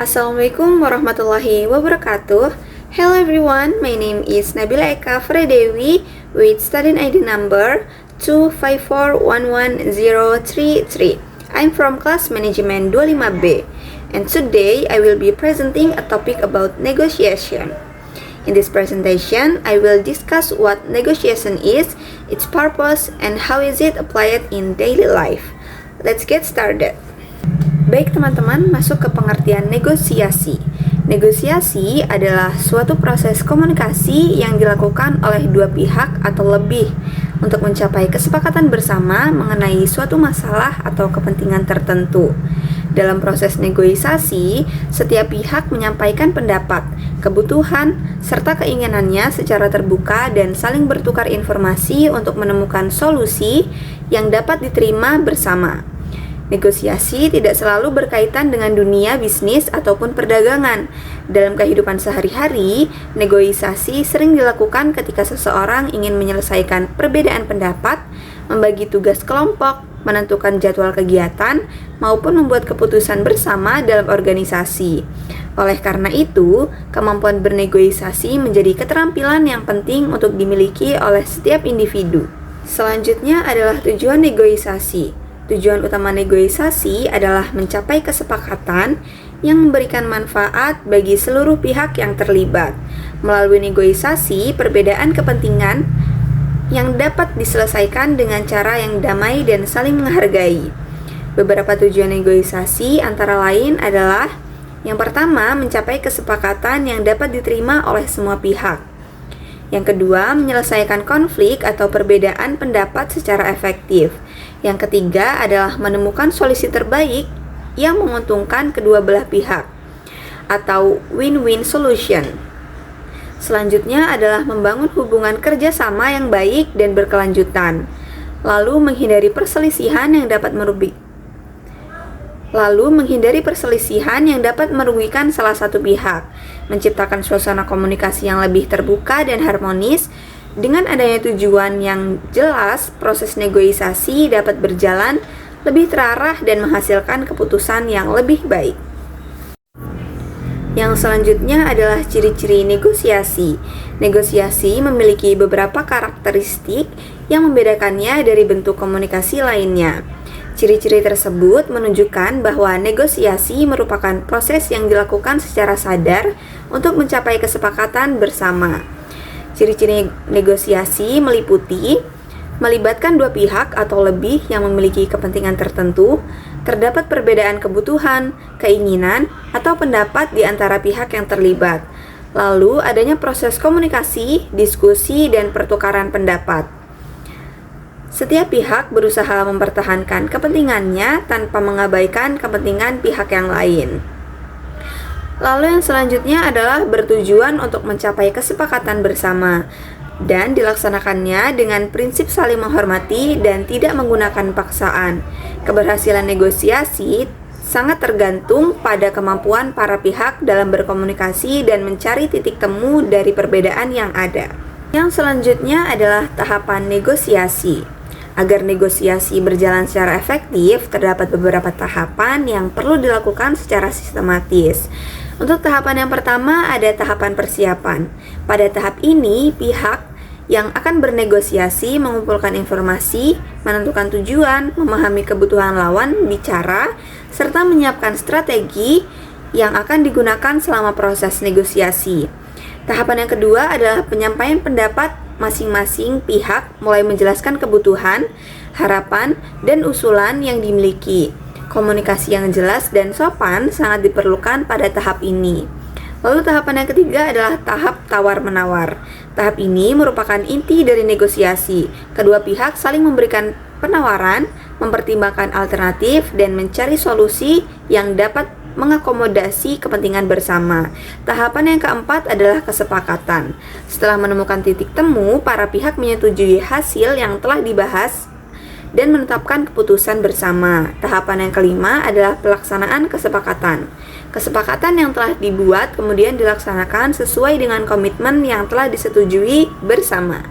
Assalamualaikum warahmatullahi wabarakatuh. Hello everyone, my name is Nabila Eka Fredewi with student ID number 2541133. I'm from class management 25B, and today I will be presenting a topic about negotiation. In this presentation, I will discuss what negotiation is, its purpose, and how is it applied in daily life. Let's get started. Baik teman-teman, masuk ke pengertian negosiasi. Negosiasi adalah suatu proses komunikasi yang dilakukan oleh dua pihak atau lebih untuk mencapai kesepakatan bersama mengenai suatu masalah atau kepentingan tertentu. Dalam proses negosiasi, setiap pihak menyampaikan pendapat, kebutuhan, serta keinginannya secara terbuka dan saling bertukar informasi untuk menemukan solusi yang dapat diterima bersama. Negosiasi tidak selalu berkaitan dengan dunia bisnis ataupun perdagangan. Dalam kehidupan sehari-hari, negosiasi sering dilakukan ketika seseorang ingin menyelesaikan perbedaan pendapat, membagi tugas kelompok, menentukan jadwal kegiatan, maupun membuat keputusan bersama dalam organisasi. Oleh karena itu, kemampuan bernegosiasi menjadi keterampilan yang penting untuk dimiliki oleh setiap individu. Selanjutnya adalah tujuan negosiasi. Tujuan utama negosiasi adalah mencapai kesepakatan yang memberikan manfaat bagi seluruh pihak yang terlibat. Melalui negosiasi, perbedaan kepentingan yang dapat diselesaikan dengan cara yang damai dan saling menghargai. Beberapa tujuan negosiasi antara lain adalah: yang pertama, mencapai kesepakatan yang dapat diterima oleh semua pihak. Yang kedua, menyelesaikan konflik atau perbedaan pendapat secara efektif. Yang ketiga adalah menemukan solusi terbaik yang menguntungkan kedua belah pihak atau win-win solution. Selanjutnya adalah membangun hubungan kerjasama yang baik dan berkelanjutan. Lalu menghindari perselisihan yang dapat merugikan salah satu pihak, menciptakan suasana komunikasi yang lebih terbuka dan harmonis. Dengan adanya tujuan yang jelas, proses negosiasi dapat berjalan lebih terarah dan menghasilkan keputusan yang lebih baik. Yang selanjutnya adalah ciri-ciri negosiasi. Negosiasi memiliki beberapa karakteristik yang membedakannya dari bentuk komunikasi lainnya. Ciri-ciri tersebut menunjukkan bahwa negosiasi merupakan proses yang dilakukan secara sadar untuk mencapai kesepakatan bersama. Ciri-ciri negosiasi melibatkan dua pihak atau lebih yang memiliki kepentingan tertentu, terdapat perbedaan kebutuhan, keinginan, atau pendapat di antara pihak yang terlibat. Lalu adanya proses komunikasi, diskusi, dan pertukaran pendapat. Setiap pihak berusaha mempertahankan kepentingannya tanpa mengabaikan kepentingan pihak yang lain. Lalu yang selanjutnya adalah bertujuan untuk mencapai kesepakatan bersama dan dilaksanakannya dengan prinsip saling menghormati dan tidak menggunakan paksaan. Keberhasilan negosiasi sangat tergantung pada kemampuan para pihak dalam berkomunikasi dan mencari titik temu dari perbedaan yang ada. Yang selanjutnya adalah tahapan negosiasi. Agar negosiasi berjalan secara efektif, terdapat beberapa tahapan yang perlu dilakukan secara sistematis. Untuk tahapan yang pertama ada tahapan persiapan. Pada tahap ini, pihak yang akan bernegosiasi mengumpulkan informasi, menentukan tujuan, memahami kebutuhan lawan bicara, serta menyiapkan strategi yang akan digunakan selama proses negosiasi. Tahapan yang kedua adalah penyampaian pendapat masing-masing pihak, mulai menjelaskan kebutuhan, harapan, dan usulan yang dimiliki. Komunikasi yang jelas dan sopan sangat diperlukan pada tahap ini. Lalu tahapan yang ketiga adalah tahap tawar-menawar. Tahap ini merupakan inti dari negosiasi. Kedua pihak saling memberikan penawaran, mempertimbangkan alternatif, dan mencari solusi yang dapat mengakomodasi kepentingan bersama. Tahapan yang keempat adalah kesepakatan. Setelah menemukan titik temu, para pihak menyetujui hasil yang telah dibahas dan menetapkan keputusan bersama. Tahapan yang kelima adalah pelaksanaan kesepakatan. Kesepakatan yang telah dibuat kemudian dilaksanakan sesuai dengan komitmen yang telah disetujui bersama.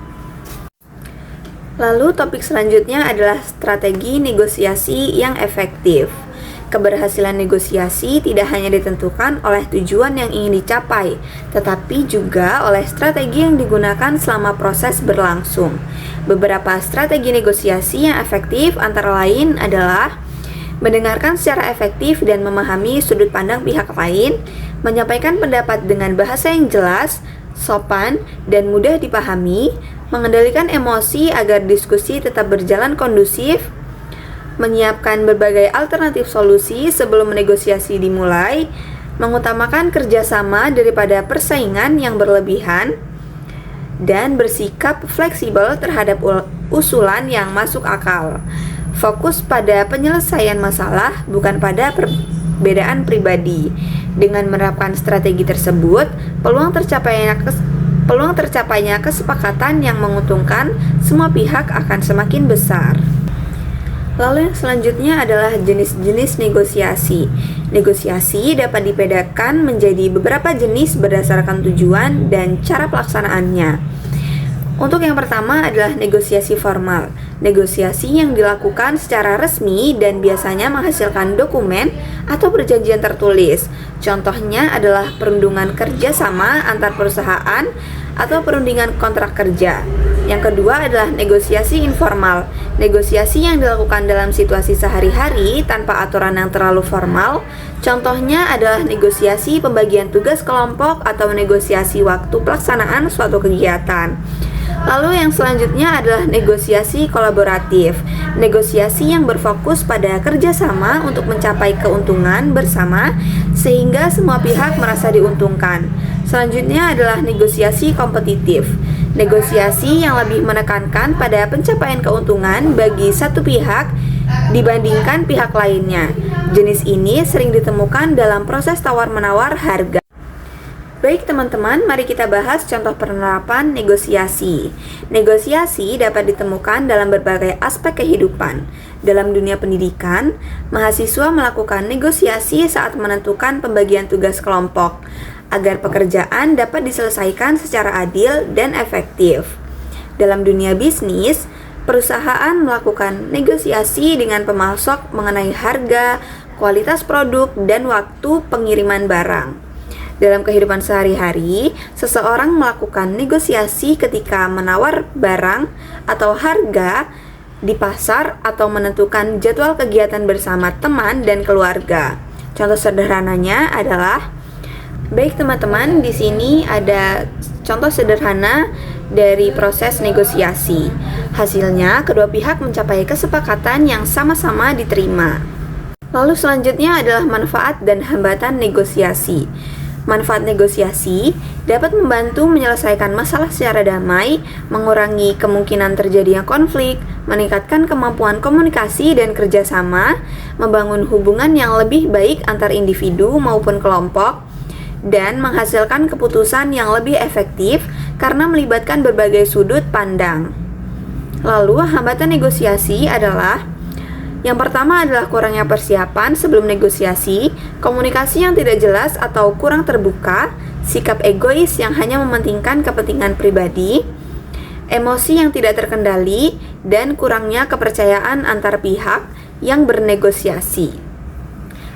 Lalu topik selanjutnya adalah strategi negosiasi yang efektif. Keberhasilan negosiasi tidak hanya ditentukan oleh tujuan yang ingin dicapai, tetapi juga oleh strategi yang digunakan selama proses berlangsung. Beberapa strategi negosiasi yang efektif antara lain adalah mendengarkan secara efektif dan memahami sudut pandang pihak lain, menyampaikan pendapat dengan bahasa yang jelas, sopan, dan mudah dipahami, mengendalikan emosi agar diskusi tetap berjalan kondusif, menyiapkan berbagai alternatif solusi sebelum negosiasi dimulai, mengutamakan kerjasama daripada persaingan yang berlebihan, dan bersikap fleksibel terhadap usulan yang masuk akal. Fokus pada penyelesaian masalah, bukan pada perbedaan pribadi. Dengan menerapkan strategi tersebut, peluang tercapainya kesepakatan yang menguntungkan semua pihak akan semakin besar. Lalu yang selanjutnya adalah jenis-jenis negosiasi. Negosiasi dapat dibedakan menjadi beberapa jenis berdasarkan tujuan dan cara pelaksanaannya. Untuk yang pertama adalah negosiasi formal. Negosiasi yang dilakukan secara resmi dan biasanya menghasilkan dokumen atau perjanjian tertulis. Contohnya adalah perundingan kerjasama antar perusahaan atau perundingan kontrak kerja. Yang kedua adalah negosiasi informal. Negosiasi yang dilakukan dalam situasi sehari-hari tanpa aturan yang terlalu formal. Contohnya adalah negosiasi pembagian tugas kelompok atau negosiasi waktu pelaksanaan suatu kegiatan. Lalu yang selanjutnya adalah negosiasi kolaboratif. Negosiasi yang berfokus pada kerjasama untuk mencapai keuntungan bersama sehingga semua pihak merasa diuntungkan. Selanjutnya adalah negosiasi kompetitif. Negosiasi yang lebih menekankan pada pencapaian keuntungan bagi satu pihak dibandingkan pihak lainnya. Jenis ini sering ditemukan dalam proses tawar-menawar harga. Baik teman-teman, mari kita bahas contoh penerapan negosiasi. Negosiasi dapat ditemukan dalam berbagai aspek kehidupan. Dalam dunia pendidikan, mahasiswa melakukan negosiasi saat menentukan pembagian tugas kelompok, agar pekerjaan dapat diselesaikan secara adil dan efektif. Dalam dunia bisnis, perusahaan melakukan negosiasi dengan pemasok mengenai harga, kualitas produk, dan waktu pengiriman barang. Dalam kehidupan sehari-hari, seseorang melakukan negosiasi ketika menawar barang atau harga di pasar atau menentukan jadwal kegiatan bersama teman dan keluarga. Contoh sederhananya adalah, baik teman-teman, di sini ada contoh sederhana dari proses negosiasi. Hasilnya, kedua pihak mencapai kesepakatan yang sama-sama diterima. Lalu selanjutnya adalah manfaat dan hambatan negosiasi. Manfaat negosiasi dapat membantu menyelesaikan masalah secara damai, mengurangi kemungkinan terjadinya konflik, meningkatkan kemampuan komunikasi dan kerjasama, membangun hubungan yang lebih baik antar individu maupun kelompok, dan menghasilkan keputusan yang lebih efektif karena melibatkan berbagai sudut pandang. Lalu, hambatan negosiasi adalah yang pertama adalah kurangnya persiapan sebelum negosiasi, komunikasi yang tidak jelas atau kurang terbuka, sikap egois yang hanya mementingkan kepentingan pribadi, emosi yang tidak terkendali, dan kurangnya kepercayaan antar pihak yang bernegosiasi.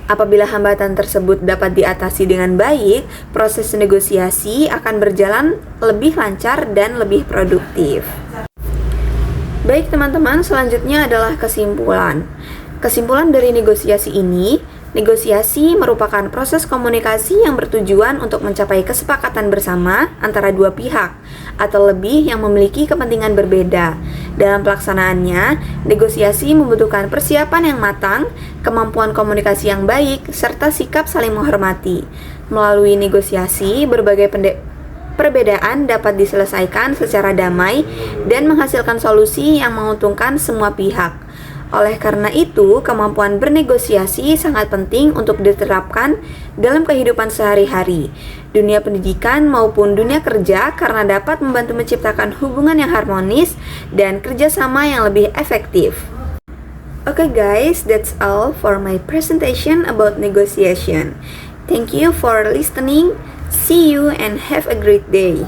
Apabila hambatan tersebut dapat diatasi dengan baik, proses negosiasi akan berjalan lebih lancar dan lebih produktif. Baik teman-teman, selanjutnya adalah kesimpulan. Kesimpulan dari negosiasi ini, negosiasi merupakan proses komunikasi yang bertujuan untuk mencapai kesepakatan bersama antara dua pihak atau lebih yang memiliki kepentingan berbeda. Dalam pelaksanaannya, negosiasi membutuhkan persiapan yang matang, kemampuan komunikasi yang baik, serta sikap saling menghormati. Melalui negosiasi, berbagai perbedaan dapat diselesaikan secara damai dan menghasilkan solusi yang menguntungkan semua pihak. Oleh karena itu, kemampuan bernegosiasi sangat penting untuk diterapkan dalam kehidupan sehari-hari, dunia pendidikan maupun dunia kerja, karena dapat membantu menciptakan hubungan yang harmonis dan kerjasama yang lebih efektif. Okay guys, that's all for my presentation about negotiation. Thank you for listening. See you and have a great day.